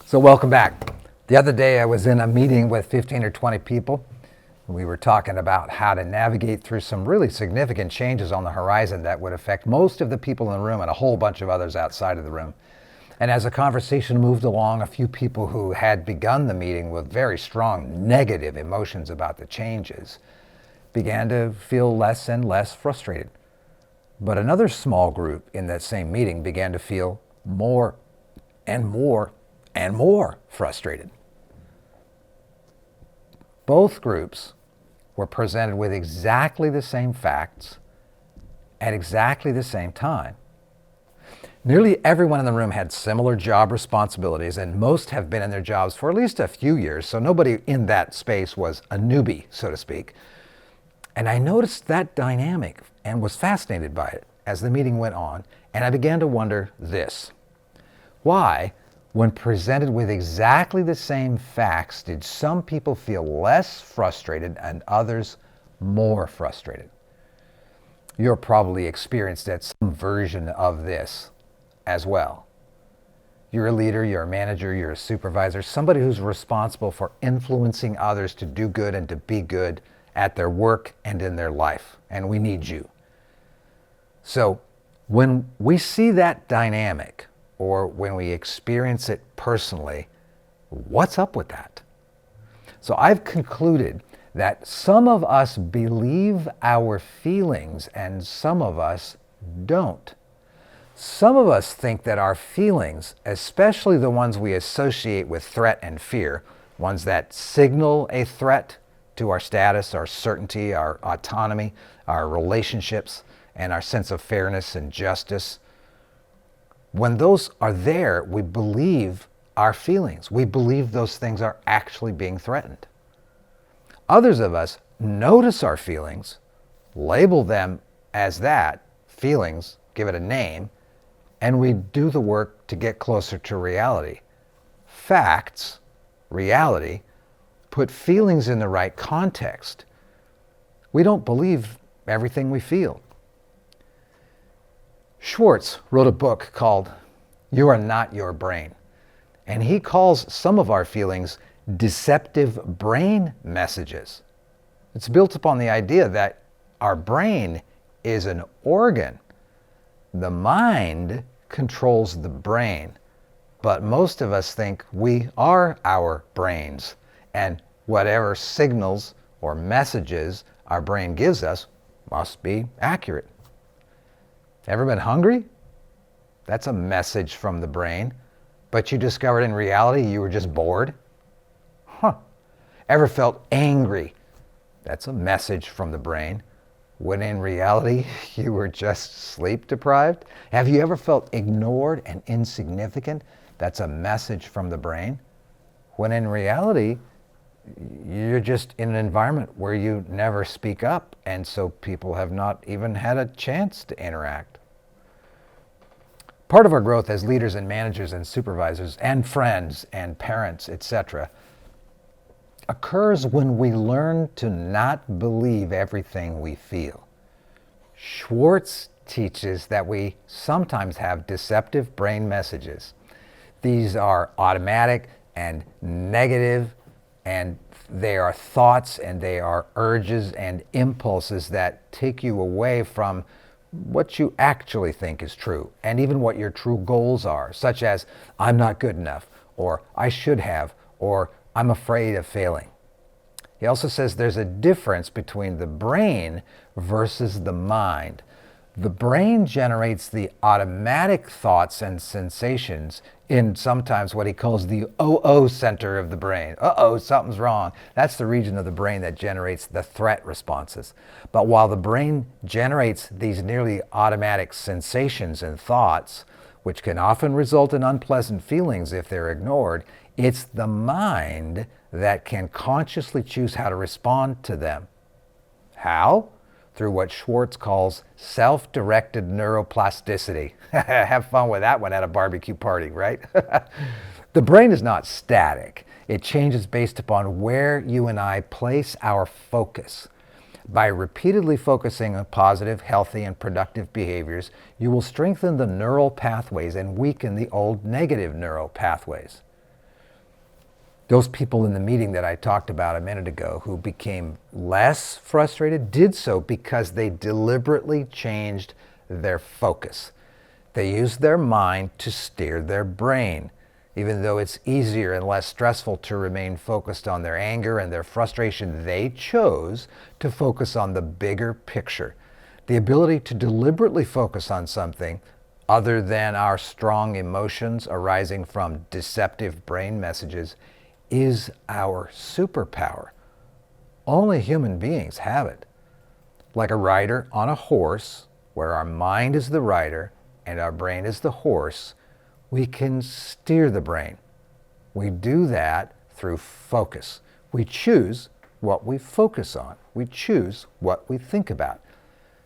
So welcome back. The other day I was in a meeting with 15 or 20 people. We were talking about how to navigate through some really significant changes on the horizon that would affect most of the people in the room and a whole bunch of others outside of the room. And as the conversation moved along, a few people who had begun the meeting with very strong negative emotions about the changes began to feel less and less frustrated. But another small group in that same meeting began to feel more and more and more frustrated. Both groups were presented with exactly the same facts at exactly the same time. Nearly everyone in the room had similar job responsibilities, and most have been in their jobs for at least a few years, so nobody in that space was a newbie, so to speak. And I noticed that dynamic and was fascinated by it as the meeting went on, and I began to wonder this. Why, when presented with exactly the same facts, did some people feel less frustrated and others more frustrated? You're probably experienced at some version of this as well. You're a leader, you're a manager, you're a supervisor, somebody who's responsible for influencing others to do good and to be good at their work and in their life, and we need you. So when we see that dynamic, or when we experience it personally, what's up with that? So I've concluded that some of us believe our feelings and some of us don't. Some of us think that our feelings, especially the ones we associate with threat and fear, ones that signal a threat to our status, our certainty, our autonomy, our relationships, and our sense of fairness and justice, when those are there, we believe our feelings. We believe those things are actually being threatened. Others of us notice our feelings, label them as that, feelings, give it a name, and we do the work to get closer to reality. Facts, reality, put feelings in the right context. We don't believe everything we feel. Schwartz wrote a book called You Are Not Your Brain, and he calls some of our feelings deceptive brain messages. It's built upon the idea that our brain is an organ. The mind controls the brain, but most of us think we are our brains, and whatever signals or messages our brain gives us must be accurate. Ever been hungry? That's a message from the brain, but you discovered in reality you were just bored? Ever felt angry? That's a message from the brain, when in reality you were just sleep deprived? Have you ever felt ignored and insignificant? That's a message from the brain, when in reality you're just in an environment where you never speak up, and so people have not even had a chance to interact. Part of our growth as leaders and managers and supervisors and friends and parents, etc., occurs when we learn to not believe everything we feel. Schwartz teaches that we sometimes have deceptive brain messages. These are automatic and negative, and they are thoughts and they are urges and impulses that take you away from what you actually think is true, and even what your true goals are, such as, I'm not good enough, or I should have, or I'm afraid of failing. He also says there's a difference between the brain versus the mind. The brain generates the automatic thoughts and sensations in sometimes what he calls the oh center of the brain. Something's wrong. That's the region of the brain that generates the threat responses. But while the brain generates these nearly automatic sensations and thoughts, which can often result in unpleasant feelings if they're ignored, it's the mind that can consciously choose how to respond to them. How? Through what Schwartz calls self-directed neuroplasticity. Have fun with that one at a barbecue party, right? The brain is not static. It changes based upon where you and I place our focus. By repeatedly focusing on positive, healthy, and productive behaviors, you will strengthen the neural pathways and weaken the old negative neural pathways. Those people in the meeting that I talked about a minute ago who became less frustrated did so because they deliberately changed their focus. They used their mind to steer their brain. Even though it's easier and less stressful to remain focused on their anger and their frustration, they chose to focus on the bigger picture. The ability to deliberately focus on something other than our strong emotions arising from deceptive brain messages is our superpower. Only human beings have it. Like a rider on a horse, where our mind is the rider and our brain is the horse, we can steer the brain. We do that through focus. We choose what we focus on. We choose what we think about.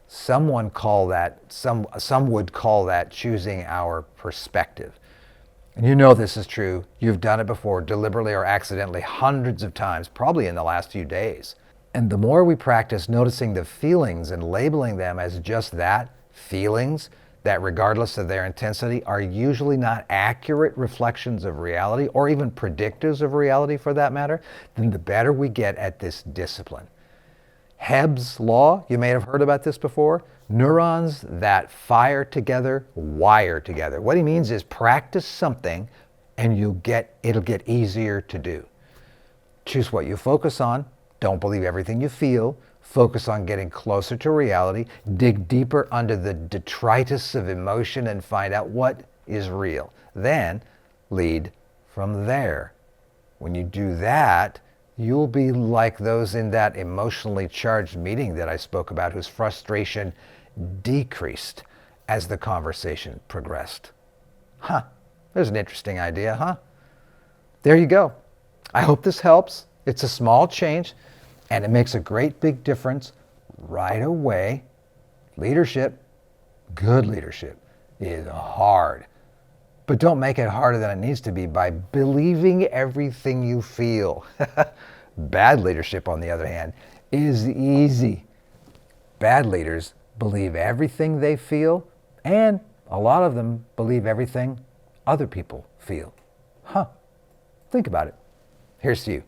Some would call that choosing our perspective. And you know this is true. You've done it before, deliberately or accidentally, hundreds of times, probably in the last few days. And the more we practice noticing the feelings and labeling them as just that, feelings, that regardless of their intensity are usually not accurate reflections of reality or even predictors of reality for that matter, then the better we get at this discipline. Hebb's law, you may have heard about this before. Neurons that fire together, wire together. What he means is practice something and it'll get easier to do. Choose what you focus on. Don't believe everything you feel. Focus on getting closer to reality. Dig deeper under the detritus of emotion and find out what is real. Then lead from there. When you do that, you'll be like those in that emotionally charged meeting that I spoke about whose frustration decreased as the conversation progressed. There's an interesting idea, huh? There you go. I hope this helps. It's a small change, and it makes a great big difference right away. Leadership, good leadership, is hard. But don't make it harder than it needs to be by believing everything you feel. Bad leadership, on the other hand, is easy. Bad leaders believe everything they feel, and a lot of them believe everything other people feel. Think about it. Here's to you.